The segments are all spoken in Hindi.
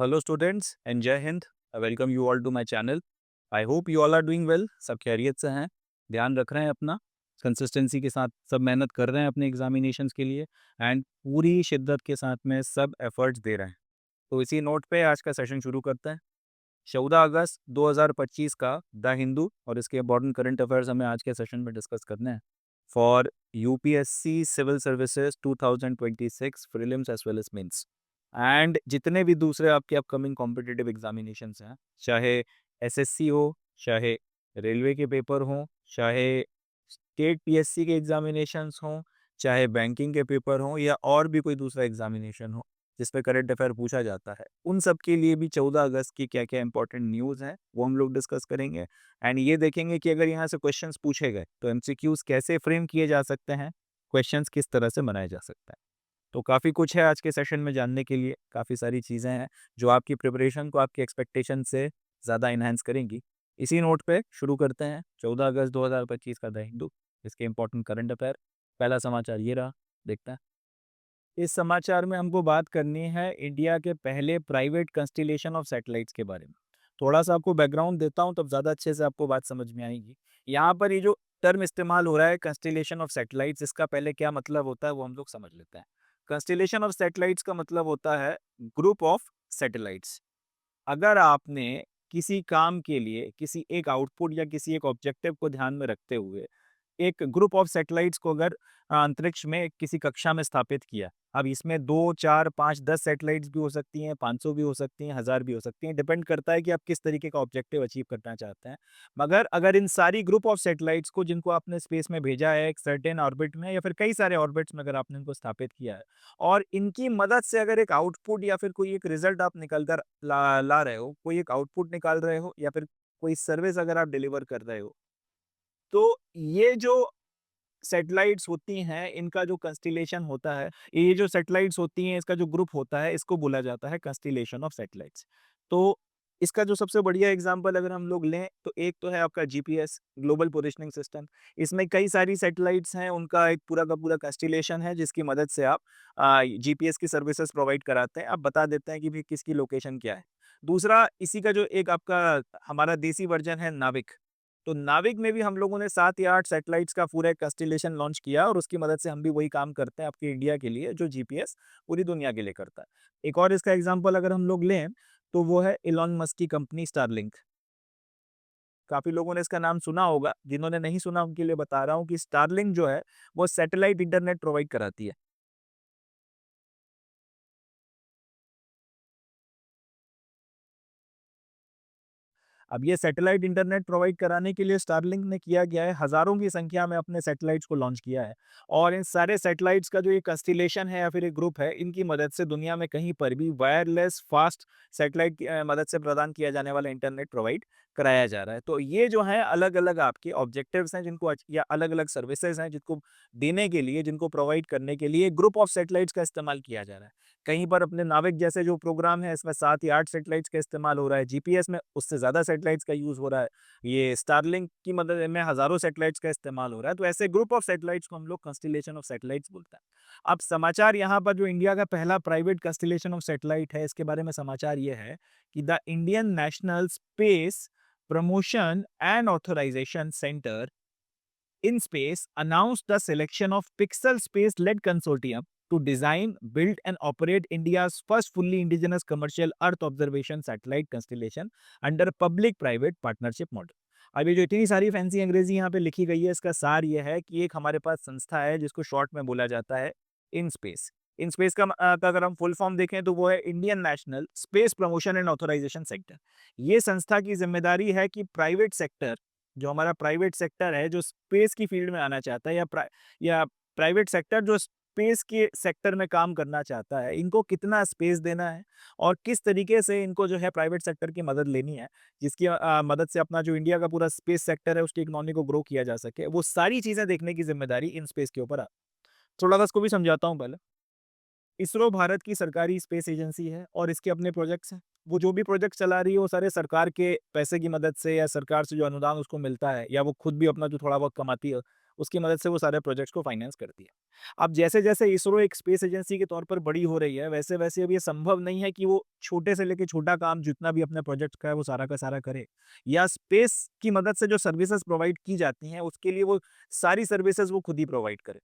Hello students and Jai Hind. I welcome you all to my channel. I hope you all are doing well. सब खैरियत से हैं, ध्यान रख रहे हैं अपना, कंसिस्टेंसी के साथ सब मेहनत कर रहे हैं अपने एग्जामिनेशंस के लिए एंड पूरी शिद्दत के साथ में सब एफर्ट्स दे रहे हैं। तो इसी नोट पे आज का सेशन शुरू करते हैं। 14 अगस्त 2025 का द हिंदू और इसके इम्पोर्टेंट करंट अफेयर्स हमें आज के सेशन में डिस्कस करने हैं for UPSC civil services 2026 prelims as well as mains and जितने भी दूसरे आपके अपकमिंग कॉम्पिटिटिव एग्जामिनेशंस हैं, चाहे एसएससी हो, चाहे रेलवे के पेपर हो, चाहे स्टेट पीएससी के एग्जामिनेशंस हो, चाहे बैंकिंग के पेपर हो या और भी कोई दूसरा एग्जामिनेशन हो जिसपे करंट अफेयर पूछा जाता है, उन सब के लिए भी 14 अगस्त की क्या क्या इंपॉर्टेंट न्यूज़ हैं वो हम लोग डिस्कस करेंगे एंड ये देखेंगे कि अगर यहाँ से क्वेश्चंस पूछे गए तो एमसीक्यूज कैसे फ्रेम किए जा सकते हैं, क्वेश्चंस किस तरह से बनाए जा सकते हैं। तो काफ़ी कुछ है आज के सेशन में जानने के लिए, काफ़ी सारी चीज़ें हैं जो आपकी प्रिपरेशन को आपकी एक्सपेक्टेशन से ज़्यादा इन्हांस करेंगी। इसी नोट पे शुरू करते हैं 14 अगस्त 2025 का द हिंदू, इसके इंपॉर्टेंट करंट अफेयर। पहला समाचार ये रहा, देखते हैं। इस समाचार में हमको बात करनी है इंडिया के पहले प्राइवेट कंस्टिलेशन ऑफ सैटेलाइट्स के बारे में। थोड़ा सा आपको बैकग्राउंड देता हूँ तब ज़्यादा अच्छे से आपको बात समझ में आएगी। यहाँ पर ये जो टर्म इस्तेमाल हो रहा है कंस्टिलेशन ऑफ सैटेलाइट्स, इसका पहले क्या मतलब होता है वो हम लोग समझ लेते हैं। कंस्टिलेशन ऑफ सैटेलाइट्स का मतलब होता है ग्रुप ऑफ सैटेलाइट्स। अगर आपने किसी काम के लिए किसी एक आउटपुट या किसी एक ऑब्जेक्टिव को ध्यान में रखते हुए एक ग्रुप ऑफ सैटेलाइट्स को अगर अंतरिक्ष में किसी कक्षा में स्थापित किया, अब इसमें 2, 4, 5, 10 सैटेलाइट्स भी हो सकती हैं, 500 भी हो सकती हैं, 1000 भी हो सकती हैं, डिपेंड करता है कि आप किस तरीके का ऑब्जेक्टिव अचीव करना चाहते हैं। मगर अगर इन सारी ग्रुप ऑफ सैटेलाइट्स को जिनको आपने स्पेस में भेजा है एक सर्टेन ऑर्बिट में या फिर कई सारे ऑर्बिट्स में अगर आपने इनको स्थापित किया है और इनकी मदद से अगर एक आउटपुट या फिर कोई एक रिजल्ट आप निकल कर ला रहे हो, कोई एक आउटपुट निकाल रहे हो या फिर कोई सर्विस अगर आप डिलीवर कर रहे हो, तो ये जो सैटेलाइट्स होती हैं, इनका जो कंस्टिलेशन होता है, ये जो सैटेलाइट्स होती हैं, इसका जो ग्रुप होता है, इसको बोला जाता है कंस्टिलेशन ऑफ सैटेलाइट्स। तो इसका जो सबसे बढ़िया एग्जांपल अगर हम लोग लें, तो एक तो है आपका जीपीएस, ग्लोबल पोजिशनिंग सिस्टम। इसमें कई सारी सैटेलाइट्स हैं, उनका एक पूरा का पूरा कंस्टिलेशन है, जिसकी मदद से आप जीपीएस की सर्विसेज प्रोवाइड कराते हैं। आप बता देते हैं कि भाई किसकी लोकेशन क्या है। दूसरा, इसी का जो एक आपका हमारा देसी वर्जन है नाविक। तो नाविक में भी हम लोगों ने 7 या 8 सैटेलाइट्स का पूरा एक कंस्टिलेशन लॉन्च किया और उसकी मदद से हम भी वही काम करते हैं आपके इंडिया के लिए जो जीपीएस पूरी दुनिया के लिए करता है। एक और इसका एग्जांपल अगर हम लोग लें तो वो है इलॉन मस्क की कंपनी स्टारलिंक। काफ़ी लोगों ने इसका नाम सुना होगा, जिन्होंने नहीं सुना उनके लिए बता रहा हूँ कि स्टारलिंक जो है वो सैटेलाइट इंटरनेट प्रोवाइड कराती है। अब ये सैटेलाइट इंटरनेट प्रोवाइड कराने के लिए स्टारलिंक ने किया गया है, हज़ारों की संख्या में अपने सैटेलाइट्स को लॉन्च किया है और इन सारे सैटेलाइट्स का जो ये कंस्टिलेशन है या फिर एक ग्रुप है, इनकी मदद से दुनिया में कहीं पर भी वायरलेस फास्ट सैटेलाइट की मदद से प्रदान किया जाने वाला इंटरनेट प्रोवाइड कराया जा रहा है। तो ये जो है अलग-अलग आपके ऑब्जेक्टिव्स हैं जिनको या अलग-अलग सर्विसेज हैं जिनको देने के लिए, जिनको प्रोवाइड करने के लिए ग्रुप ऑफ सैटेलाइट्स का इस्तेमाल किया जा रहा है। कहीं पर अपने नाविक जैसे जो प्रोग्राम है इसमें 7 या 8 सैटेलाइट्स का इस्तेमाल हो रहा है, जीपीएस में उससे ज़्यादा सैटेलाइट्स का यूज़ हो रहा है, ये स्टारलिंक की मदद में हज़ारों सैटेलाइट्स का इस्तेमाल हो रहा है, तो ऐसे ग्रुप ऑफ सैटेलाइट्स को हम लोग कंस्टिलेशन ऑफ सैटेलाइट्स बोलते हैं। अब समाचार यहाँ पर जो इंडिया का पहला प्राइवेट कंस्टिलेशन ऑफ सैटेलाइट है, इसके बारे में समाचार ये है कि the Indian national space promotion and authorisation centre in space announced the selection of Pixel Space led consortium to design, build and operate India's first fully indigenous commercial Earth observation satellite constellation under a public-private partnership model। अब ये जो इतनी सारी फैंसी अंग्रेजी यहाँ पे लिखी गई है, इसका सार ये है कि एक हमारे पास संस्था है जिसको शॉर्ट में बोला जाता है इन स्पेस। इन स्पेस का अगर हम फुल फॉर्म देखें तो वो है Indian national space promotion and authorisation sector. ये संस्था की जिम्मेदारी है कि प्राइवेट सेक्टर, जो हमारा प्राइवेट सेक्टर है जो स्पेस की फील्ड में आना चाहता है या प्राइवेट सेक्टर जो स्पेस के सेक्टर में काम करना चाहता है, इनको कितना स्पेस देना है और किस तरीके से इनको जो है प्राइवेट सेक्टर की मदद लेनी है, जिसकी मदद से अपना जो इंडिया का पूरा स्पेस सेक्टर है उसकी इकोनॉमी को ग्रो किया जा सके, वो सारी चीज़ें देखने की जिम्मेदारी इन स्पेस के ऊपर थोड़ा सा इसको भी समझाता हूँ पहले। इसरो भारत की सरकारी स्पेस एजेंसी है और इसके अपने प्रोजेक्ट्स हैं। वो जो भी प्रोजेक्ट चला रही है वो सारे सरकार के पैसे की मदद से या सरकार से जो अनुदान उसको मिलता है या वो खुद भी अपना जो थोड़ा बहुत कमाती है उसकी मदद से वो सारे प्रोजेक्ट्स को फाइनेंस करती है। अब जैसे-जैसे इसरो एक स्पेस एजेंसी के तौर पर बड़ी हो रही है, वैसे-वैसे अब ये संभव नहीं है कि वो छोटे से लेके छोटा काम जितना भी अपने प्रोजेक्ट का है, वो सारा का सारा करे, या स्पेस की मदद से जो सर्विसेज़ प्रोवाइड की जाती हैं, उसके लिए वो सारी सर्विसेज़ वो खुद ही प्रोवाइड करे।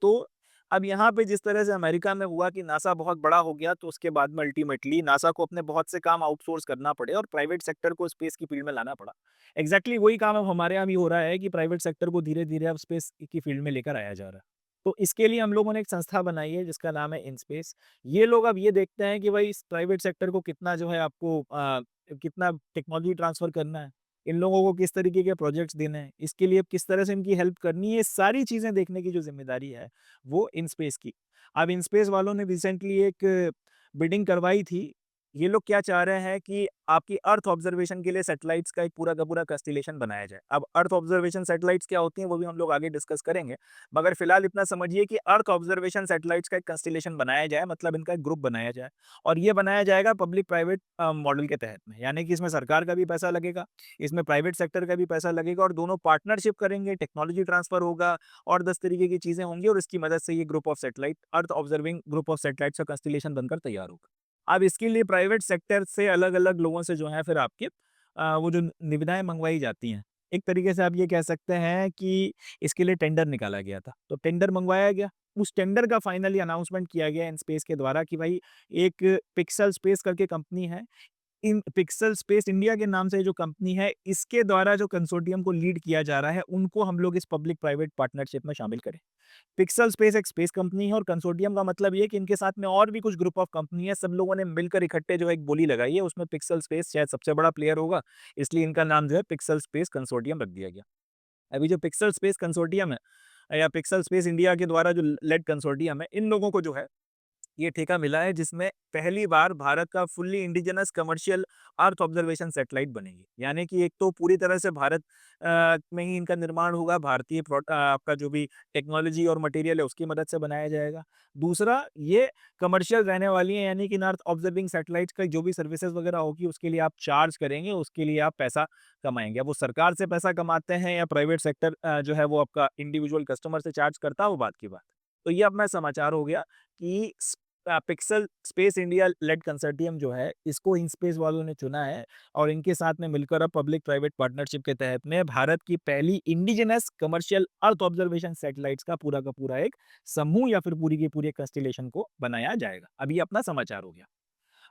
तो अब यहाँ पे जिस तरह से अमेरिका में हुआ कि नासा बहुत बड़ा हो गया, तो उसके बाद में अल्टीमेटली नासा को अपने बहुत से काम आउटसोर्स करना पड़े और प्राइवेट सेक्टर को स्पेस की फील्ड में लाना पड़ा। एग्जैक्टली वही काम अब हमारे यहाँ भी हो रहा है कि प्राइवेट सेक्टर को धीरे-धीरे अब स्पेस की फील्ड में लेकर आया जा रहा है। तो इसके लिए हम लोगों ने एक संस्था बनाई है जिसका नाम है इनस्पेस। ये लोग अब ये देखते हैं कि भाई इस प्राइवेट सेक्टर को कितना जो है आपको कितना टेक्नोलॉजी ट्रांसफर करना है, इन लोगों को किस तरीके के प्रोजेक्ट्स देने हैं, इसके लिए किस तरह से इनकी हेल्प करनी है, ये सारी चीज़ें देखने की जो ज़िम्मेदारी है, वो इनस्पेस की। अब इनस्पेस वालों ने रिसेंटली एक बिडिंग करवाई थी। ये लोग क्या चाह रहे हैं कि आपकी अर्थ ऑब्जर्वेशन के लिए सैटेलाइट्स का एक पूरा का पूरा कंस्टेलेशन बनाया जाए। अब अर्थ ऑब्जर्वेशन सैटेलाइट्स क्या होती हैं, वो भी हम लोग आगे डिस्कस करेंगे। मगर फिलहाल इतना समझिए कि अर्थ ऑब्जर्वेशन सैटेलाइट्स का एक कंस्टेलेशन बनाया जाए, मतलब इनका एक ग्रुप बनाया जाए और ये बनाया जाएगा पब्लिक प्राइवेट मॉडल के तहत में। यानी कि इसमें सरकार का भी पैसा लगेगा, इसमें प्राइवेट सेक्टर का भी पैसा लगेगा और दोनों पार्टनरशिप करेंगे, टेक्नोलॉजी ट्रांसफर होगा और 10 तरीके की चीज़ें होंगी और इसकी मदद से ये group of satellite earth observing group of satellites का कंस्टेलेशन बनकर तैयार होगा। अब इसके लिए प्राइवेट सेक्टर से अलग-अलग लोगों से जो है फिर आपके वो जो निविदाएँ मंगवाई जाती हैं। एक तरीके से आप ये कह सकते हैं कि इसके लिए टेंडर निकाला गया था। तो टेंडर मंगवाया गया, उस टेंडर का फाइनली अनाउंसमेंट किया गया इनस्पेस के द्वारा कि भाई एक पिक्सल स्पेस करके कंपनी है, इन पिक्सल स्पेस इंडिया के नाम से जो कंपनी है, इसके द्वारा जो कंसोर्टियम को लीड किया जा रहा है, उनको हम लोग इस पब्लिक प्राइवेट पार्टनरशिप में शामिल करें। पिक्सल स्पेस एक स्पेस कंपनी है और कंसोर्टियम का मतलब ये है कि इनके साथ में और भी कुछ ग्रुप ऑफ कंपनी है, सब लोगों ने मिलकर इकट्ठे जो है एक बोली लगाई है, उसमें पिक्सल स्पेस शायद सबसे बड़ा प्लेयर होगा, इसलिए इनका नाम जो है पिक्सल स्पेस कंसोर्टियम रख दिया गया। अभी जो पिक्सल स्पेस कंसोर्टियम है या पिक्सल स्पेस इंडिया के द्वारा जो लेड कंसोर्टियम है, इन लोगों को जो है ये ठेका मिला है जिसमें पहली बार भारत का fully indigenous commercial earth observation satellite बनेगी। यानी कि एक तो पूरी तरह से भारत में ही इनका निर्माण होगा, भारतीय आपका जो भी टेक्नोलॉजी और मटेरियल है उसकी मदद से बनाया जाएगा। दूसरा, ये कमर्शियल रहने वाली है, यानी कि इन अर्थ ऑब्जर्विंग सैटेलाइट्स का जो भी सर्विसेज वगैरह होगी उसके लिए आप चार्ज करेंगे, उसके लिए आप पैसा कमाएँगे। अब वो सरकार से पैसा कमाते हैं या प्राइवेट सेक्टर जो है वो आपका इंडिविजुअल कस्टमर से चार्ज करता है, वो बात की बात है। तो ये अपना समाचार हो गया कि pixel space India lead consortium जो है, इसको इनस्पेस वालों ने चुना है और इनके साथ में मिलकर अब पब्लिक प्राइवेट पार्टनरशिप के तहत में भारत की पहली indigenous commercial earth observation satellites का पूरा एक समूह या फिर पूरी की पूरी कंस्टेलेशन को बनाया जाएगा। अब ये अपना समाचार हो गया।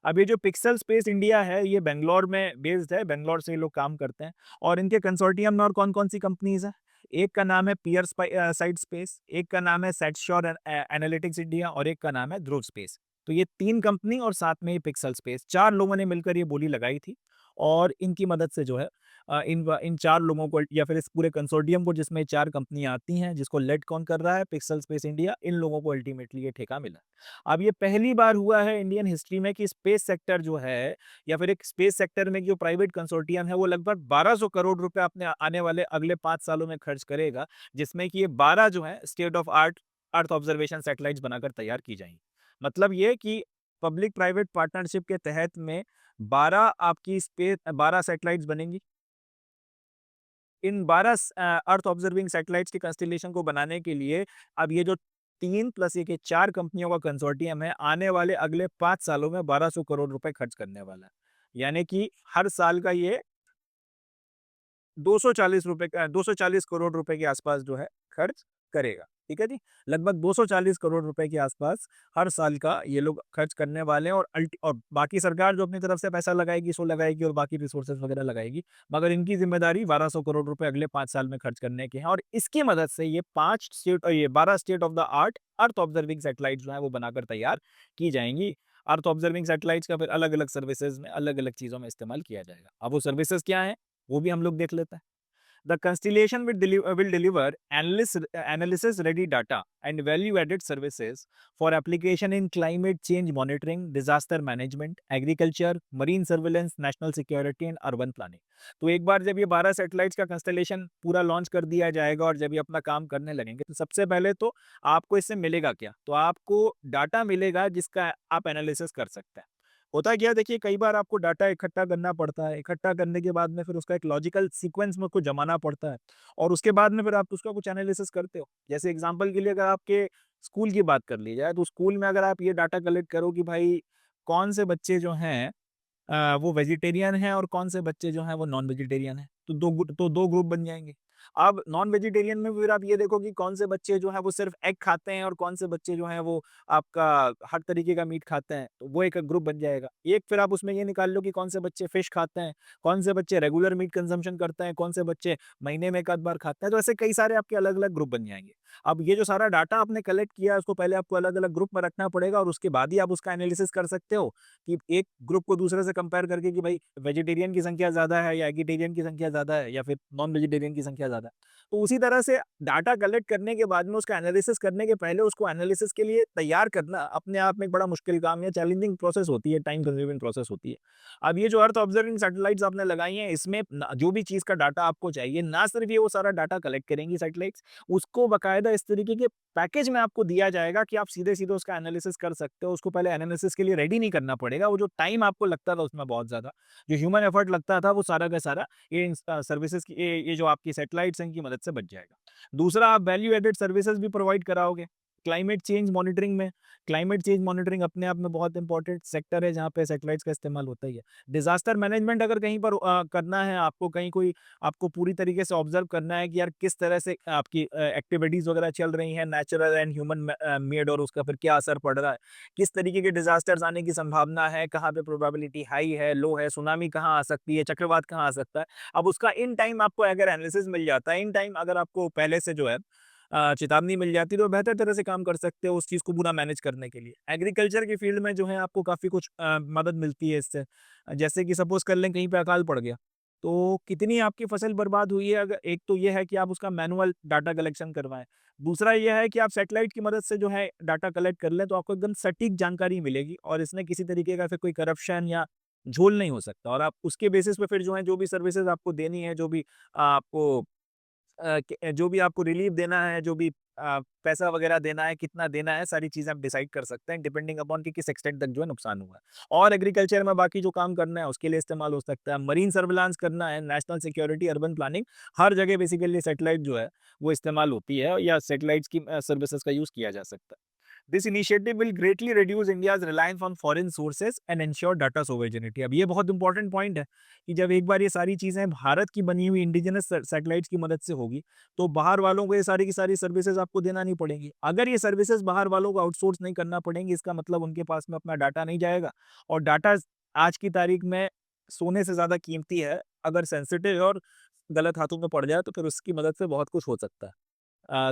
अब ये जो पिक्सल स्पेस इंडिया है, ये बैंगलोर में बेस्ड है, बैंगलोर से ये लोग काम करते हैं और इनके कंसोर्टियम में और कौन-कौन सी कंपनीज़ हैं? एक का नाम है पियर साइड स्पेस, एक का नाम है सेटश्योर एनालिटिक्स इंडिया और एक का नाम है ध्रुव स्पेस। तो ये 3 कंपनी और साथ में ये पिक्सल स्पेस, 4 लोगों ने मिलकर ये बोली लगाई थी और इनकी मदद से जो है इन 4 लोगों को या फिर इस पूरे कंसोर्टियम को, जिसमें 4 कंपनियाँ आती हैं, जिसको लेड कौन कर रहा है? पिक्सल स्पेस इंडिया, इन लोगों को अल्टीमेटली ये ठेका मिला। अब ये पहली बार हुआ है इंडियन हिस्ट्री में कि स्पेस सेक्टर जो है या फिर एक स्पेस सेक्टर में जो प्राइवेट कंसोर्टियम है, वो लगभग 1200 करोड़ रुपए अपने आने वाले अगले 5 सालों में खर्च करेगा, जिसमें कि ये 12 जो है state of art earth observation satellites बनाकर तैयार की जाएंगी। मतलब ये कि पब्लिक प्राइवेट पार्टनरशिप के तहत में 12 सैटेलाइट्स बनेंगी। इन 12 अर्थ ऑब्जर्विंग सैटेलाइट्स के कंस्टेलेशन को बनाने के लिए अब ये जो 3 प्लस 1 ये 4 कंपनियों का कंसोर्टियम है, आने वाले अगले 5 सालों में 1200 करोड़ रुपए खर्च करने वाला है। यानी कि हर साल का ये 240 करोड़ रुपए के आसपास जो है खर्च करेगा। ठीक है जी? लगभग 240 करोड़ रुपए के आसपास हर साल का ये लोग खर्च करने वाले हैं और बाकी सरकार जो अपनी तरफ से पैसा लगाएगी सो लगाएगी और बाकी रिसोर्सेज वगैरह लगाएगी। मगर इनकी ज़िम्मेदारी 1200 करोड़ रुपए अगले 5 साल में खर्च करने के हैं और इसकी मदद से ये 12 state of the art earth observing satellites जो है वो बनाकर तैयार की जाएँगी। अर्थ ऑब्जर्विंग सैटेलाइट्स का फिर अलग-अलग सर्विसेज़ में, अलग-अलग चीज़ों में इस्तेमाल किया जाएगा। अब वो सर्विसेज़ क्या हैं? वो भी हम लोग देख लेते हैं। The constellation will deliver analysis-ready data and value-added services for application in climate change monitoring, disaster management, agriculture, marine surveillance, national security and urban planning. तो एक बार जब ये 12 सैटेलाइट्स का कंस्टेलेशन पूरा लॉन्च कर दिया जाएगा और जब ये अपना काम करने लगेंगे, तो सबसे पहले तो आपको इससे मिलेगा क्या? तो आपको डाटा मिलेगा जिसका आप एनालिसिस कर सकते हैं। होता क्या है देखिए, कई बार आपको डाटा इकट्ठा करना पड़ता है, इकट्ठा करने के बाद में फिर उसका एक लॉजिकल सीक्वेंस में उसको जमाना पड़ता है और उसके बाद में फिर आप उसका कुछ एनालिसिस करते हो। जैसे एग्जांपल के लिए अगर आपके स्कूल की बात कर ली जाए, तो स्कूल में अगर आप ये डाटा कलेक्ट करो कि भाई कौन से बच्चे जो हैं वो वेजिटेरियन हैं और कौन से बच्चे जो हैं वो नॉन वेजिटेरियन हैं, तो 2 ग्रुप बन जाएँगे। अब नॉन वेजिटेरियन में फिर आप ये देखो कि कौन से बच्चे जो हैं वो सिर्फ़ एग खाते हैं और कौन से बच्चे जो हैं वो आपका हर तरीके का मीट खाते हैं, तो वो एक ग्रुप बन जाएगा। एक फिर आप उसमें ये निकाल लो कि कौन से बच्चे फिश खाते हैं, कौन से बच्चे रेगुलर मीट कंज़म्पशन करते हैं, कौन से बच्चे महीने में 1 आध बार खाते हैं, तो ऐसे कई सारे आपके अलग-अलग ग्रुप बन जाएँगे। अब ये जो सारा डाटा आपने कलेक्ट किया है, उसको पहले आपको अलग-अलग ग्रुप में रखना पड़ेगा और उसके बाद ही आप उसका एनालिसिस कर सकते हो कि एक ग्रुप को दूसरे से कंपेयर करके कि भाई वेजिटेरियन की संख्या ज़्यादा है या एगिटेरियन की संख्या ज़्यादा है या फिर नॉन वेजिटेरियन की संख्या ज़्यादा है। तो उसी तरह से डाटा कलेक्ट करने के बाद में उसका एनालिसिस करने के पहले उसको एनालिसिस के लिए तैयार करना अपने आप में एक बड़ा मुश्किल काम है, चैलेंजिंग प्रोसेस होती है, टाइम कंज्यूमिंग प्रोसेस होती है। अब ये जो अर्थ ऑब्जर्विंग सैटेलाइट्स आपने लगाई हैं, इसमें जो भी चीज़ का डाटा आपको चाहिए, ना सिर्फ ये वो सारा डाटा कलेक्ट करेंगी सैटेलाइट्स, उसको बाकायदा इस तरीके के पैकेज में आपको दिया जाएगा कि आप सीधे-सीधे उसका एनालिसिस कर सकते हो। उसको पहले एनालिसिस के लिए रेडी नहीं करना पड़ेगा। वो जो टाइम आपको लगता था उसमें बहुत ज़्यादा, जो ह्यूमन एफर्ट लगता था वो सारा का सारा ये सर्विसेज़ की ये जो आपकी सैटेलाइट्स हैं इनकी मदद से बच जाएगा। दूसरा, आप वैल्यू एडेड सर्विसेज़ भी प्रोवाइड कराओगे। क्लाइमेट चेंज मॉनिटरिंग अपने आप में बहुत इंपॉर्टेंट सेक्टर है जहाँ पे सैटेलाइट्स का इस्तेमाल होता ही है। डिज़ास्टर मैनेजमेंट अगर कहीं पर करना है आपको, कहीं कोई आपको पूरी तरीके से ऑब्ज़र्व करना है कि यार किस तरह से आपकी एक्टिविटीज़ वगैरह चल रही हैं नेचुरल एंड ह्यूमन मेड और उसका फिर क्या असर पड़ रहा है। किस तरीके के डिज़ास्टर्स आने की संभावना है, कहाँ पे प्रोबेबिलिटी हाई है, लो है, सुनामी कहाँ आ सकती है, चक्रवात कहाँ आ सकता है। अब उसका इन टाइम आपको अगर एनालिसिस मिल जाता है, इन टाइम अगर आपको पहले से जो है चेतावनी मिल जाती है तो बेहतर तरह से काम कर सकते हो उस चीज़ को पूरा मैनेज करने के लिए। एग्रीकल्चर की फील्ड में जो है आपको काफ़ी कुछ मदद मिलती है इससे। जैसे कि सपोज़ कर लें कहीं पे अकाल पड़ गया, तो कितनी आपकी फसल बर्बाद हुई है, अगर एक तो ये है कि आप उसका मैनुअल डाटा कलेक्शन करवाएँ। दूसरा ये है कि आप सैटेलाइट की मदद से जो है डाटा कलेक्ट कर लें तो आपको एकदम सटीक जानकारी मिलेगी और इसमें किसी तरीके का फिर कोई करप्शन या झोल नहीं हो सकता और आप उसके बेसिस पे फिर जो है जो भी सर्विसेज़ आपको देनी है, जो भी आपको जो भी आपको रिलीफ देना है, जो भी पैसा वगैरह देना है, कितना देना है, सारी चीज़ें आप डिसाइड कर सकते हैं डिपेंडिंग अपॉन कि किस एक्सटेंट तक जो है नुकसान हुआ है। और एग्रीकल्चर में बाकी जो काम करना है उसके लिए इस्तेमाल हो सकता है। मरीन सर्विलांस करना है, नेशनल सिक्योरिटी, अर्बन प्लानिंग, हर जगह बेसिकली सैटेलाइट जो है वो इस्तेमाल होती है या सैटेलाइट्स की सर्विसेज़ का यूज़ किया जा सकता है। This initiative will greatly reduce India's reliance on foreign sources and ensure data sovereignty. अब ये बहुत इंपॉर्टेंट पॉइंट है कि जब एक बार ये सारी चीज़ें भारत की बनी हुई इंडिजिनस सैटेलाइट्स की मदद से होगी, तो बाहर वालों को ये सारी की सारी सर्विसेज़ आपको देना नहीं पड़ेंगी। अगर ये सर्विसेज़ बाहर वालों को आउटसोर्स नहीं करना पड़ेंगी, इसका मतलब उनके पास में अपना डाटा नहीं जाएगा और डाटा आज की तारीख में सोने से ज़्यादा कीमती है। अगर सेंसिटिव है और गलत हाथों में पड़ जाए, तो फिर उसकी मदद से बहुत कुछ हो सकता है।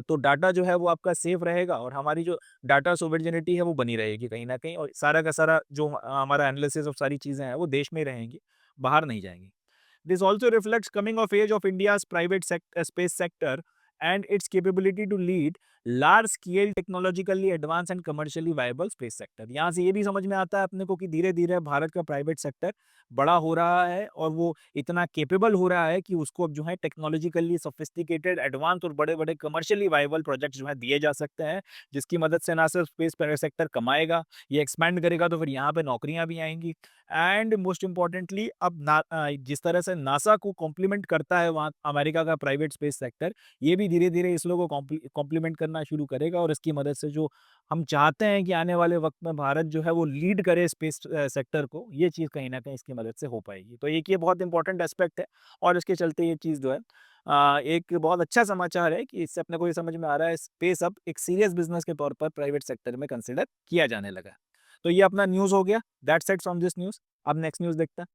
तो डाटा जो है वो आपका सेफ रहेगा और हमारी जो डाटा सोवरेनिटी है वो बनी रहेगी कहीं न कहीं और सारा का सारा जो हमारा एनालिसिस और सारी चीज़ें हैं, वो देश में ही रहेंगी, बाहर नहीं जाएँगी। This also reflects coming of age of India's private space sector and its capability to lead large-scale technologically advanced and commercially viable space sector। यहाँ से ये भी समझ में आता है अपने को कि धीरे-धीरे भारत का प्राइवेट सेक्टर बड़ा हो रहा है और वो इतना कैपेबल हो रहा है कि उसको अब जो है टेक्नोलॉजिकली सोफिस्टिकेटेड, एडवांस और बड़े-बड़े कमर्शियली वायबल प्रोजेक्ट्स जो है दिए जा सकते हैं, जिसकी मदद से ना सिर्फ स्पेस सेक्टर कमाएगा, ये एक्सपैंड करेगा तो फिर यहाँ पे नौकरियाँ भी आएँगी एंड मोस्ट इम्पोर्टेंटली अब जिस तरह से नासा को कॉम्प्लीमेंट करता है वहाँ अमेरिका का प्राइवेट स्पेस सेक्टर, ये भी धीरे-धीरे इसरो को कॉम्प्लीमेंट करना शुरू करेगा और इसकी मदद से जो हम चाहते हैं कि आने वाले वक़्त में भारत जो है वो लीड करे स्पेस सेक्टर को, ये चीज़ कहीं न कहीं इसकी मदद से हो पाएगी। तो एक ये बहुत इंपॉर्टेंट एस्पेक्ट है और इसके चलते ये चीज़ जो है एक बहुत अच्छा समाचार है कि इससे अपने को ये समझ में आ रहा है स्पेस अब एक सीरियस बिज़नेस के तौर पर प्राइवेट सेक्टर में कंसिडर किया जाने लगा है। तो ये अपना न्यूज़ हो गया, that's it from this news. अब नेक्स्ट न्यूज़ देखते हैं।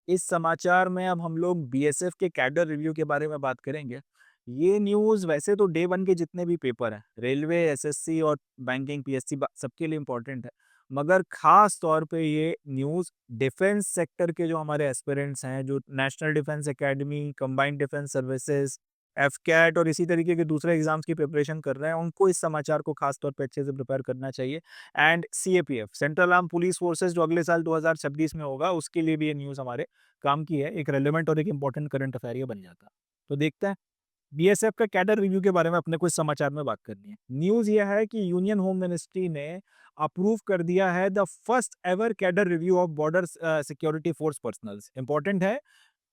इस समाचार में अब हम लोग बीएसएफ के कैडर रिव्यू के बारे में बात करेंगे। ये न्यूज़ वैसे तो डे 1 के जितने भी पेपर हैं, रेलवे, एसएससी और बैंकिंग, पीएससी सबके लिए इम्पोर्टेंट है। मगर ख़ास तौर पे ये न्यूज़ डिफेंस सेक्टर के जो हमारे एस्पिरेंट्स हैं, जो national defence academy, combined defence services, AFCAT और इसी तरीके के दूसरे एग्ज़ाम्स की प्रिपरेशन कर रहे हैं, उनको इस समाचार को ख़ास तौर पे अच्छे से प्रिपेयर करना चाहिए। And CAPF, central arm police forces, जो अगले साल 2026 में होगा, उसके लिए भी ये न्यूज़ हमारे काम की है। एक रेलेवेंट और एक इम्पोर्टेंट करंट अफेयर ये बन जाता है। तो देखते हैं बीएसएफ का कैडर रिव्यू के बारे में अपने कुछ समाचार में बात करनी है। न्यूज़ ये है कि यूनियन होम मिनिस्ट्री ने अप्रूव कर दिया है the first ever cadre review of border security force personnels. Important है,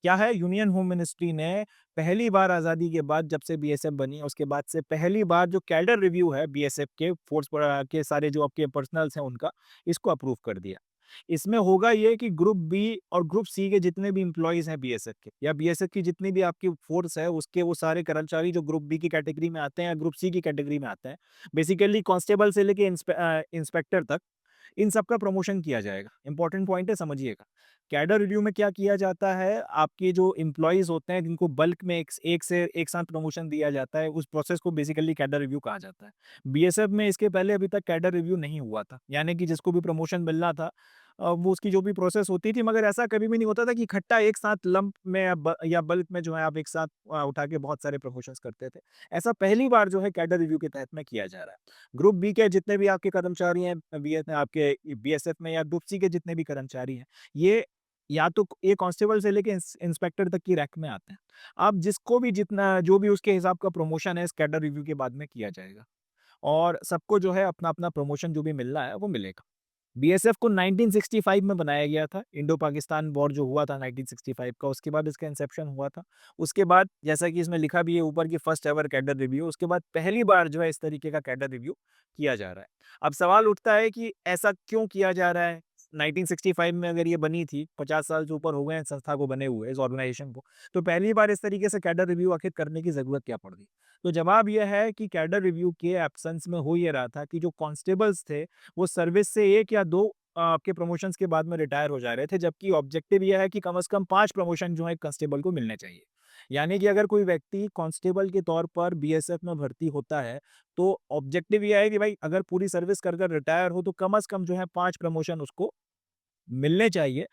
क्या है, यूनियन होम मिनिस्ट्री ने पहली बार आज़ादी के बाद जब से बीएसएफ बनी है उसके बाद से पहली बार जो कैडर रिव्यू है बीएसएफ के फोर्स के सारे जो आपके पर्सनल्स हैं उनका, इसको अप्रूव कर दिया। इसमें होगा ये कि ग्रुप बी और ग्रुप सी के जितने भी एम्प्लॉइज़ हैं बीएसएफ के या बीएसएफ की जितनी भी आपकी फोर्स है उसके वो सारे कर्मचारी जो ग्रुप बी की कैटेगरी में आते हैं या ग्रुप सी की कैटेगरी में आते हैं, बेसिकली कांस्टेबल से लेके इंस्पेक्टर तक, इन सब का प्रमोशन किया जाएगा। इंपॉर्टेंट पॉइंट है, समझिएगा। कैडर रिव्यू में क्या किया जाता है, आपके जो एम्प्लॉइज़ होते हैं जिनको बल्क में एक से एक साथ प्रमोशन दिया जाता है, उस प्रोसेस को बेसिकली कैडर रिव्यू कहा जाता है। बीएसएफ में इसके पहले अभी तक कैडर रिव्यू नहीं हुआ था। यानी कि जिसको भी प्रमोशन मिलना था वो उसकी जो भी प्रोसेस होती थी, मगर ऐसा कभी भी नहीं होता था कि इकट्ठा एक साथ लंप में या बल्क में जो है आप एक साथ उठा के बहुत सारे प्रमोशंस करते थे। ऐसा पहली बार जो है कैडर रिव्यू के तहत में किया जा रहा है। ग्रुप बी के जितने भी आपके कर्मचारी हैं आपके बीएसएफ में, या ग्रुप सी के जितने भी कर्मचारी हैं, ये या तो ये कांस्टेबल से लेके इंस्पेक्टर तक की रैंक में आते हैं। अब जिसको भी जितना जो भी उसके हिसाब का प्रमोशन है इस कैडर रिव्यू के बाद में किया जाएगा और सबको जो है अपना-अपना प्रमोशन जो भी मिलना है वो मिलेगा। बीएसएफ को 1965 में बनाया गया था। इंडो पाकिस्तान वॉर जो हुआ था 1965 का, उसके बाद इसका इंसेप्शन हुआ था। उसके बाद जैसा कि इसमें लिखा भी है ऊपर की फर्स्ट एवर कैडर रिव्यू, उसके बाद पहली बार जो है इस तरीके का कैडर रिव्यू किया जा रहा है। अब सवाल उठता है कि ऐसा क्यों किया जा रहा है? 1965 में अगर ये बनी थी, 50 साल से ऊपर हो गए हैं संस्था को बने हुए, इस ऑर्गेनाइजेशन को, तो पहली बार इस तरीके से कैडर रिव्यू आखिर करने की ज़रूरत क्या पड़ गई? तो जवाब ये है कि कैडर रिव्यू के एब्सेंस में हो ये रहा था कि जो कांस्टेबल्स थे वो सर्विस से 1 या 2 आपके प्रमोशंस के बाद में रिटायर हो जा रहे थे, जबकि ऑब्जेक्टिव ये है कि कम से कम 5 प्रमोशन जो है एक कांस्टेबल को मिलने चाहिए। यानी कि अगर कोई व्यक्ति कांस्टेबल के तौर पर बीएसएफ में भर्ती होता है, तो ऑब्जेक्टिव ये है कि भाई अगर पूरी सर्विस कर कर रिटायर हो तो कम से कम जो है 5 प्रमोशन उसको मिलने चाहिए।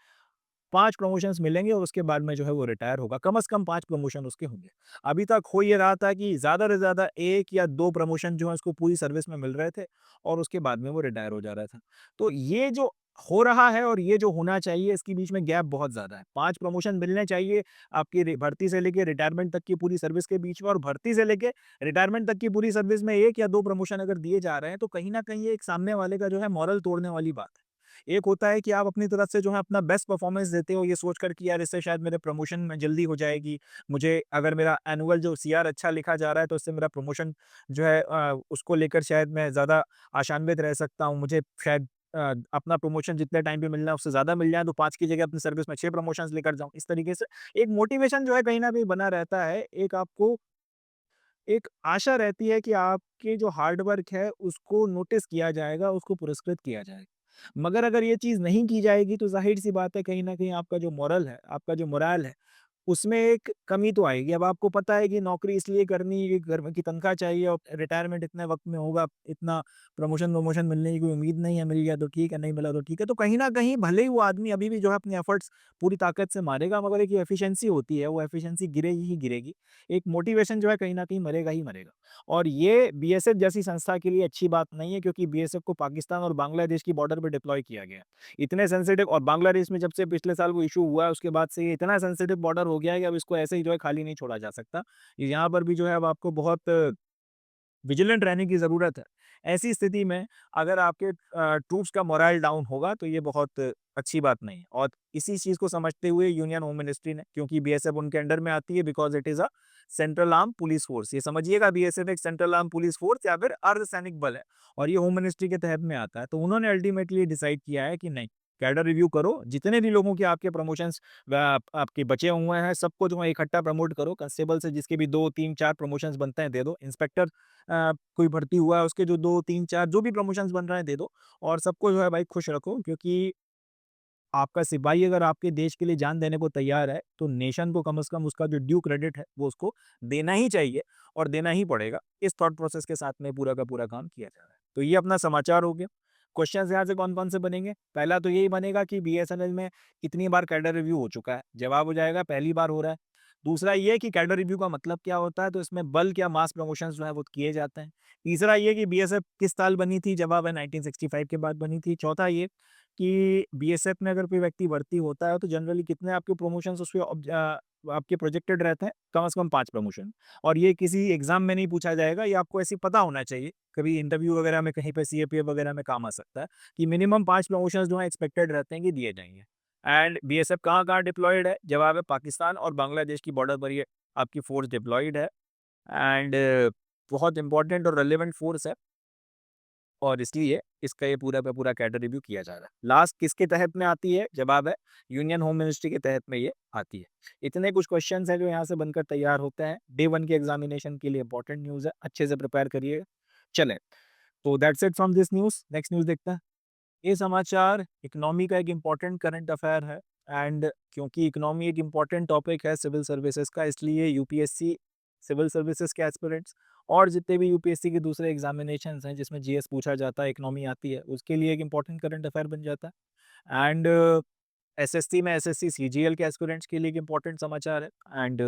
5 प्रमोशंस मिलेंगे और उसके बाद में जो है वो रिटायर होगा। कम से कम 5 प्रमोशन उसके होंगे। अभी तक हो ये रहा था कि ज़्यादा से ज़्यादा 1 या 2 प्रमोशन जो है उसको पूरी सर्विस में मिल रहे थे और उसके बाद में वो रिटायर हो जा रहा था। तो ये जो हो रहा है और ये जो होना चाहिए इसके बीच में गैप बहुत ज़्यादा है। 5 प्रमोशन मिलने चाहिए आपकी भर्ती से लेके रिटायरमेंट तक की पूरी सर्विस के बीच में, और भर्ती से लेके रिटायरमेंट तक की पूरी सर्विस में 1 या 2 प्रमोशन अगर दिए जा रहे हैं तो कहीं न कहीं ये एक सामने वाले का जो है मोरल तोड़ने वाली बात है। एक होता है कि आप अपनी तरफ से जो है अपना बेस्ट परफॉर्मेंस देते हो ये सोचकर कि यार इससे शायद मेरे प्रमोशन में जल्दी हो जाएगी। मुझे अगर मेरा एनुअल जो सीआर अच्छा लिखा जा रहा है तो इससे मेरा प्रमोशन जो है उसको लेकर शायद मैं ज़्यादा आशान्वित रह सकता हूँ। मुझे शायद अपना प्रमोशन जितने टाइम पे मिलना है उससे ज़्यादा मिल जाए तो 5 की जगह अपनी सर्विस में 6 प्रमोशंस लेकर जाऊँ। इस तरीके से एक मोटिवेशन जो है कहीं न कहीं बना रहता है। एक आपको एक आशा रहती है कि आपके जो हार्ड वर्क है उसको नोटिस किया जाएगा, उसको पुरस्कृत किया जाएगा। मगर अगर ये चीज़ नहीं की जाएगी तो ज़ाहिर-सी बात है कहीं न कहीं आपका जो मोरल है, आपका जो मोराल है, उसमें एक कमी तो आएगी। अब आपको पता है कि नौकरी इसलिए करनी है कि घर में की तनख्वाह चाहिए और रिटायरमेंट इतने वक़्त में होगा, इतना प्रमोशन-वमोशन मिलने की कोई उम्मीद नहीं है, मिल गया तो ठीक है, नहीं मिला तो ठीक है। तो कहीं न कहीं भले ही वो आदमी अभी भी जो है अपने एफर्ट्स पूरी ताकत से मारेगा, मगर एक एफिशिएंसी होती है, वो एफिशिएंसी गिरेगी ही गिरेगी। एक मोटिवेशन जो है कहीं न कहीं मरेगा ही मरेगा। और ये बीएसएफ जैसी संस्था के लिए अच्छी बात नहीं है, क्योंकि बीएसएफ को पाकिस्तान और बांग्लादेश की बॉर्डर पे डिप्लॉय किया गया है। इतने सेंसिटिव, और बांग्लादेश में जब से पिछले साल वो इश्यू हुआ है उसके बाद से ये इतना सेंसिटिव बॉर्डर हो गया है कि अब इसको ऐसे ही जो है खाली नहीं छोड़ा जा सकता। यहाँ पर भी जो है अब आपको बहुत विजिलेंट रहने की ज़रूरत है। ऐसी स्थिति में अगर आपके ट्रूप्स का मोरल डाउन होगा तो ये बहुत अच्छी बात नहीं है, और इसी चीज़ को समझते हुए यूनियन होम मिनिस्ट्री ने, क्योंकि बीएसएफ उनके अंडर में आती है because it is a central arm police force. ये समझिएगा बीएसएफ एक सेंट्रल आर्म पुलिस फोर्स या फिर अर्धसैनिक बल है और ये होम मिनिस्ट्री के तहत में आता है। तो उन्होंने अल्टीमेटली डिसाइड किया है कि नहीं, कैडर रिव्यू करो, जितने भी लोगों के आपके प्रमोशंस आपके बचे हुए हैं सबको जो है इकट्ठा प्रमोट करो। कांस्टेबल से जिसके भी 2, 3, 4 प्रमोशंस बनते हैं दे दो। इंस्पेक्टर कोई भर्ती हुआ है उसके जो 2, 3, 4 जो भी प्रमोशंस बन रहे हैं दे दो, और सबको जो है भाई खुश रखो, क्योंकि आपका सिपाही अगर आपके देश के लिए जान देने को तैयार है, तो नेशन को कम से कम उसका जो ड्यू क्रेडिट है, वो उसको देना ही चाहिए और देना ही पड़ेगा। इस थॉट प्रोसेस के साथ में पूरा का पूरा काम किया जा रहा है। तो ये अपना समाचार हो गया। क्वेश्चंस यहाँ से कौन-कौन से बनेंगे? पहला तो यही बनेगा कि बीएसएनएल में कितनी बार कैडर रिव्यू हो चुका है? जवाब हो जाएगा पहली बार हो रहा है। दूसरा ये कि कैडर रिव्यू का मतलब क्या होता है, तो इसमें बल्क या मास प्रमोशंस जो है वो किए जाते हैं। तीसरा ये कि बीएसएफ किस साल बनी थी, जवाब है 1965 के बाद बनी थी। चौथा ये कि बीएसएफ में अगर कोई व्यक्ति भर्ती होता है तो जनरली कितने आपके प्रमोशंस उसके आपके प्रोजेक्टेड रहते हैं, कम से कम 5 प्रमोशन। और ये किसी एग्जाम में नहीं पूछा जाएगा, ये आपको ऐसे पता होना चाहिए, कभी इंटरव्यू वगैरह में कहीं पे सीएपीएफ वगैरह में काम आ सकता है कि मिनिमम 5 प्रमोशंस जो है एक्सपेक्टेड रहते हैं कि दिए जाएंगे। एंड बीएसएफ कहाँ-कहाँ डिप्लॉयड है? जवाब है पाकिस्तान और बांग्लादेश की बॉर्डर पर ये आपकी फ़ोर्स डिप्लॉयड है। एंड बहुत इंपॉर्टेंट और रेलेवेंट फ़ोर्स है और इसलिए इसका ये पूरा का पूरा कैडर रिव्यू किया जा रहा है। लास्ट किसके तहत में आती है? जवाब है यूनियन होम मिनिस्ट्री के तहत में ये आती है। इतने कुछ क्वेश्चन्स हैं जो यहाँ से बनकर तैयार होते हैं। डे 1 के एग्ज़ामिनेशन के लिए इंपॉर्टेंट न्यूज़ है, अच्छे से प्रिपेयर करिएगा। चलें, तो that's it from this news. Next news देखते हैं। ये समाचार इकोनॉमी का एक इम्पॉर्टेंट करंट अफेयर है एंड क्योंकि इकोनॉमी एक इम्पॉर्टेंट टॉपिक है सिविल सर्विसेज का, इसलिए यूपीएससी सिविल सर्विसेज के एस्पिरेंट्स और जितने भी यूपीएससी के दूसरे एग्जामिनेशंस हैं जिसमें जीएस पूछा जाता है, इकोनॉमी आती है, उसके लिए एक इम्पॉर्टेंट करंट अफेयर बन जाता है। एंड एसएससी में एसएससी सीजीएल के एस्पिरेंट्स के लिए एक इम्पॉर्टेंट समाचार है एंड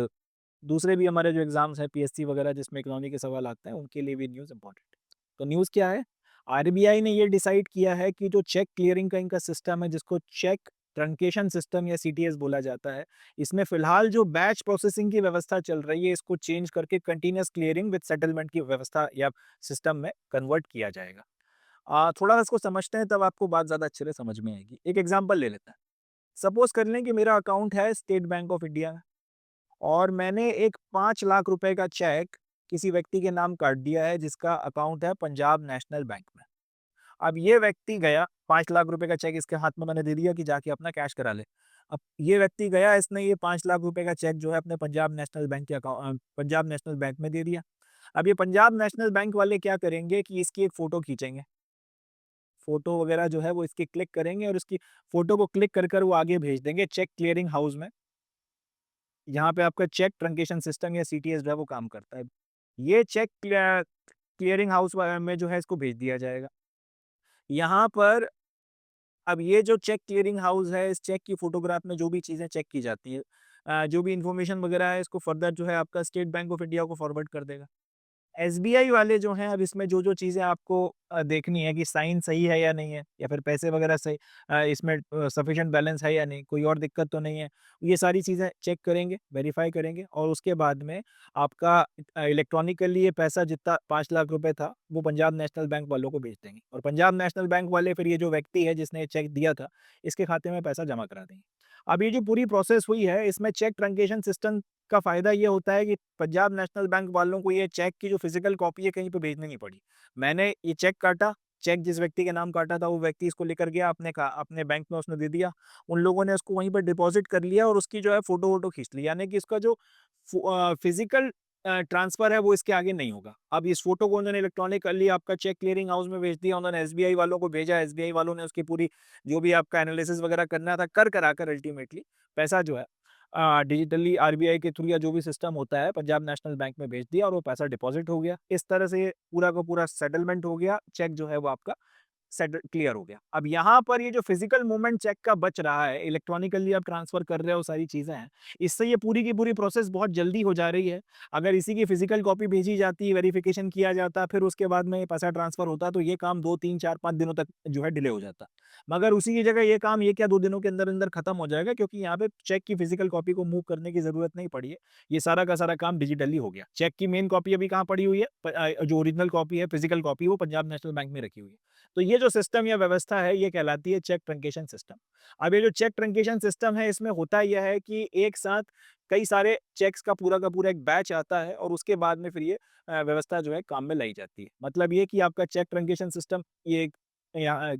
दूसरे भी हमारे जो एग्जाम्स हैं पीएससी वगैरह जिसमें इकोनॉमी के सवाल आते हैं उनके लिए भी न्यूज़ इंपॉर्टेंट है। तो न्यूज़ क्या है? आरबीआई ने ये डिसाइड किया है कि जो चेक क्लियरिंग का इनका सिस्टम है जिसको चेक ट्रंकेशन सिस्टम या सीटीएस बोला जाता है, इसमें फिलहाल जो बैच प्रोसेसिंग की व्यवस्था चल रही है इसको चेंज करके कंटिन्यूअस क्लियरिंग विद सेटलमेंट की व्यवस्था या सिस्टम में कन्वर्ट किया जाएगा। थोड़ा सा इसको समझते हैं तब आपको बात ज़्यादा अच्छे से समझ में आएगी। एक एग्जांपल ले लेते हैं। सपोज कर लें कि मेरा अकाउंट है स्टेट बैंक ऑफ इंडिया में और मैंने एक 5 लाख रुपए का चेक किसी व्यक्ति के नाम काट दिया है जिसका अकाउंट है पंजाब नेशनल बैंक में। अब ये व्यक्ति गया 5 लाख रुपए का चेक इसके हाथ में मैंने दे दिया कि जाके अपना कैश करा ले। अब ये व्यक्ति गया, इसने ये 5 लाख रुपए का चेक जो है अपने पंजाब नेशनल बैंक में दे दिया। अब ये पंजाब नेशनल बैंक वाले क्या करेंगे कि इसकी एक फ़ोटो खींचेंगे। फ़ोटो वगैरह जो है वो इसकी क्लिक करेंगे और इसकी फ़ोटो को क्लिक कर वो आगे भेज देंगे चेक क्लियरिंग हाउस में। यहाँ पे आपका चेक ट्रंकेशन सिस्टम या सीटीएस जो है वो काम करता है। ये चेक क्लियरिंग हाउस में जो है इसको भेज दिया जाएगा। यहाँ पर अब ये जो चेक क्लियरिंग हाउस है, इस चेक की फ़ोटोग्राफ में जो भी चीज़ें चेक की जाती है, जो भी इन्फॉर्मेशन वगैरह है, इसको फर्दर जो है आपका स्टेट बैंक ऑफ इंडिया को फॉरवर्ड कर देगा। एसबीआई वाले जो हैं अब इसमें जो-जो चीज़ें आपको देखनी है कि साइन सही है या नहीं है या फिर पैसे वगैरह सही इसमें सफिशिएंट बैलेंस है या नहीं, कोई और दिक्कत तो नहीं है। ये सारी चीज़ें चेक करेंगे, वेरीफ़ाई करेंगे और उसके बाद में आपका इलेक्ट्रॉनिकली ये पैसा जितना 5 लाख रुपए था, वो पंजाब नेशनल बैंक वालों को भेज देंगे और पंजाब नेशनल बैंक वाले फिर ये जो व्यक्ति है जिसने ये चेक दिया था, इसके खाते में पैसा जमा करा देंगे। अब ये जो पूरी प्रोसेस हुई है, इसमें चेक ट्रंकेशन सिस्टम का फ़ायदा ये होता है कि पंजाब नेशनल बैंक वालों को ये चेक की जो फ़िज़िकल कॉपी है कहीं पे भेजनी नहीं पड़ी। मैंने ये चेक काटा, चेक जिस व्यक्ति के नाम काटा था वो व्यक्ति इसको लेकर गया अपने बैंक में उसने दे दिया। उन लोगों ने उसको वहीं पर डिपॉज़िट कर लिया और उसकी जो है फ़ोटो-वोटो खींच ली। यानी कि इसका जो फ़िज़िकल ट्रांसफ़र है वो इसके आगे नहीं होगा। अब इस फ़ोटो को उन्होंने इलेक्ट्रॉनिकली आपका चेक क्लियरिंग हाउस में भेज दिया, उन्होंने एसबीआई वालों को भेजा, एसबीआई वालों ने उसकी पूरी जो भी आपका एनालिसिस वग़ैरह करना था कर-कराकर अल्टीमेटली पैसा जो है डिजिटली आरबीआई के थ्रू या जो भी सिस्टम होता है पंजाब नेशनल बैंक में भेज दिया और वो पैसा डिपॉजिट हो गया। इस तरह से ये पूरा का पूरा सेटलमेंट हो गया, चेक जो है वो आपका सेटल क्लियर हो गया। अब यहाँ पर ये जो फिजिकल मूवमेंट चेक का बच रहा है, इलेक्ट्रॉनिकली आप ट्रांसफर कर रहे हो सारी चीज़ें हैं, इससे ये पूरी की पूरी प्रोसेस बहुत जल्दी हो जा रही है। अगर इसी की फिजिकल कॉपी भेजी जाती, वेरिफिकेशन किया जाता, फिर उसके बाद में ये पैसा ट्रांसफर होता तो ये काम 2, 3, 4, 5 दिनों तक जो है डिले हो जाता। मगर उसी की जगह ये काम ये क्या 2 दिनों के अंदर-अंदर खत्म हो जाएगा क्योंकि यहाँ पे चेक की फिजिकल कॉपी को मूव करने की ज़रूरत नहीं पड़ी है। ये सारा का सारा काम डिजिटली हो गया। चेक की मेन कॉपी अभी कहाँ पड़ी हुई है? जो ओरिजिनल कॉपी है, फिजिकल कॉपी वो पंजाब नेशनल बैंक में रखी हुई है। तो ये जो सिस्टम या व्यवस्था है ये कहलाती है चेक ट्रंकेशन सिस्टम। अब ये जो चेक ट्रंकेशन सिस्टम है इसमें होता यह है कि एक साथ कई सारे चेक्स का पूरा एक बैच आता है और उसके बाद में फिर ये व्यवस्था जो है काम में लाई जाती है। मतलब ये कि आपका चेक ट्रंकेशन सिस्टम ये एक यहाँ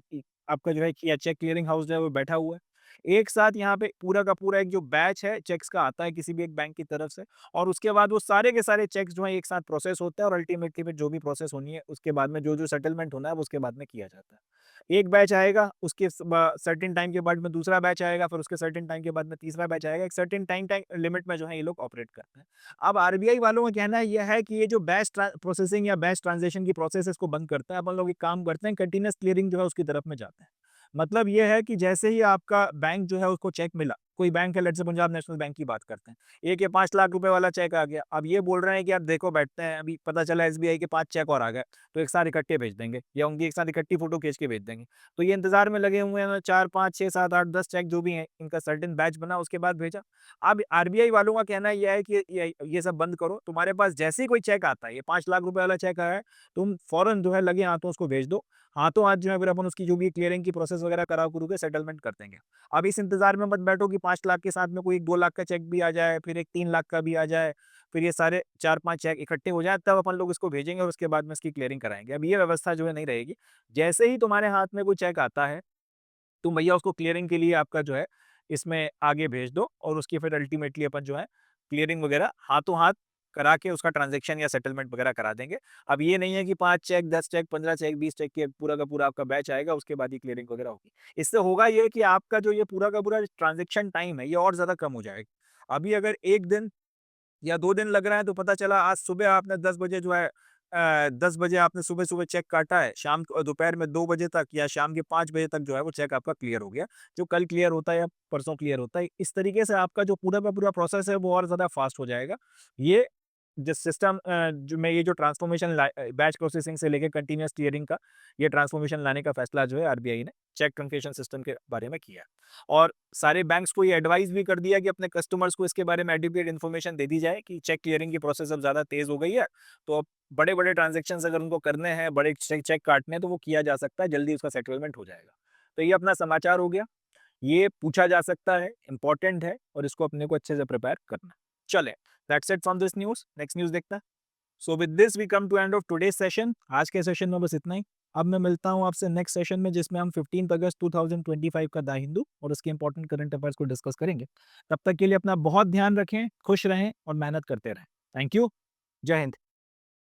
आपका जो है या चेक क्लियरिंग हाउस जो है वो बैठा हुआ है। एक साथ यहाँ पे पूरा का पूरा एक जो बैच है चेक्स का आता है किसी भी एक बैंक की तरफ से और उसके बाद वो सारे के सारे चेक्स जो हैं एक साथ प्रोसेस होते हैं और अल्टीमेटली फिर जो भी प्रोसेस होनी है उसके बाद में जो-जो सेटलमेंट होना है वो उसके बाद में किया जाता है। एक बैच आएगा, उसके सर्टेन टाइम के बाद में दूसरा बैच आएगा, फिर उसके सर्टेन टाइम के बाद में तीसरा बैच आएगा। एक सर्टेन टाइम टाइम लिमिट में जो है ये लोग ऑपरेट करते हैं। अब आरबीआई वालों का कहना ये है कि ये जो बैच प्रोसेसिंग या बैच ट्रांज़ैक्शन की प्रोसेस है इसको बंद करता है। अपन लोग एक काम करते हैं कंटीन्यूअस क्लियरिंग जो है उसकी तरफ में जाते हैं। मतलब ये है कि जैसे ही आपका बैंक जो है उसको चेक मिला कोई बैंक है, let's say Punjab national bank की बात करते हैं, एक ये 5 लाख रुपए वाला चेक आ गया, अब ये बोल रहे हैं कि यार देखो बैठते हैं, अभी पता चला एसबीआई के 5 चेक और आ गए, तो एक साथ इकट्ठे भेज देंगे या उनकी एक साथ इकट्ठी फोटो खींच के भेज देंगे। तो ये इंतजार में लगे हुए हैं, 4 5 6 7 8 10 चेक जो भी हैं, इनका सर्टेन बैच बना, उसके बाद भेजा। अब आरबीआई वालों का कहना ये है कि ये सब बंद करो, तुम्हारे पास जैसे ही कोई चेक आता है, ये 5 लाख रुपए वाला चेक आया है, तुम फौरन जो है लगे हाथों उसको भेज दो। हाथों हाथ जो है फिर अपन उसकी जो भी क्लियरिंग की प्रोसेस वगैरह करा करू के सेटलमेंट कर देंगे। अब इस इंतजार में मत बैठो कि 5 लाख के साथ में कोई 1 2 लाख का चेक भी आ जाए, फिर एक 3 लाख का भी आ जाए, फिर ये सारे 4-5 चेक इकट्ठे हो जाएँ, तब अपन लोग इसको भेजेंगे और उसके बाद में इसकी क्लियरिंग कराएँगे। अब ये व्यवस्था जो है नहीं रहेगी। जैसे ही तुम्हारे हाथ में कोई चेक आता है, तुम भैया उसको क्लियरिंग के लिए आपका जो है इसमें आगे भेज दो और उसकी फिर अल्टीमेटली अपन जो है क्लियरिंग वगैरह हाथों हाथ करा के उसका ट्रांज़ैक्शन या सेटलमेंट वगैरह करा देंगे। अब ये नहीं है कि 5 चेक, 10 चेक, 15 चेक, 20 चेक के पूरा का पूरा आपका बैच आएगा, उसके बाद ही क्लियरिंग वगैरह होगी। इससे होगा ये कि आपका जो ये पूरा का पूरा ट्रांज़ैक्शन टाइम है, ये और ज़्यादा कम हो जाएगा। अभी अगर 1 दिन या 2 दिन लग रहा है तो पता चला आज सुबह आपने 10 बजे जो है 10 बजे आपने सुबह-सुबह चेक काटा है, शाम को दोपहर में 2 बजे तक या शाम के 5 बजे तक जो है वो चेक आपका क्लियर हो गया। जो कल क्लियर होता है या परसों क्लियर होता है, इस तरीके से आपका जो पूरा का पूरा प्रोसेस है वो और ज़्यादा फास्ट हो जाएगा। ये जिस सिस्टम जो मैं ये जो ट्रांसफॉर्मेशन बैच प्रोसेसिंग से लेके कंटीन्यूअस क्लियरिंग का ये ट्रांसफॉर्मेशन लाने का फैसला जो है आरबीआई ने चेक ट्रंकेशन सिस्टम के बारे में किया है। और सारे बैंक्स को ये एडवाइस भी कर दिया कि अपने कस्टमर्स को इसके बारे में एडुकेट इन्फॉर्मेशन दे दी जाए कि चेक क्लियरिंग की प्रोसेस अब ज़्यादा तेज़ हो गई है, तो अब बड़े-बड़े ट्रांज़ैक्शंस अगर उनको करने हैं, बड़े चेक चेक काटने हैं, तो वो किया जा सकता है, जल्दी उसका सेटलमेंट हो जाएगा। तो ये अपना समाचार हो गया, ये पूछा जा सकता है, इम्पोर्टेंट है और इसको अपने को अच्छे से प्रिपेयर करना है। चलें, that's it from this news, next news देखते हैं। So with this we come to end of today's session. आज के सेशन में बस इतना ही। अब मैं मिलता हूँ आपसे नेक्स्ट सेशन में जिसमें हम 15 अगस्त 2025 का द हिंदू और उसके इंपॉर्टेंट करंट अफेयर्स को डिस्कस करेंगे। तब तक के लिए अपना बहुत ध्यान रखें, खुश रहें और मेहनत करते रहें। Thank you. जय हिंद।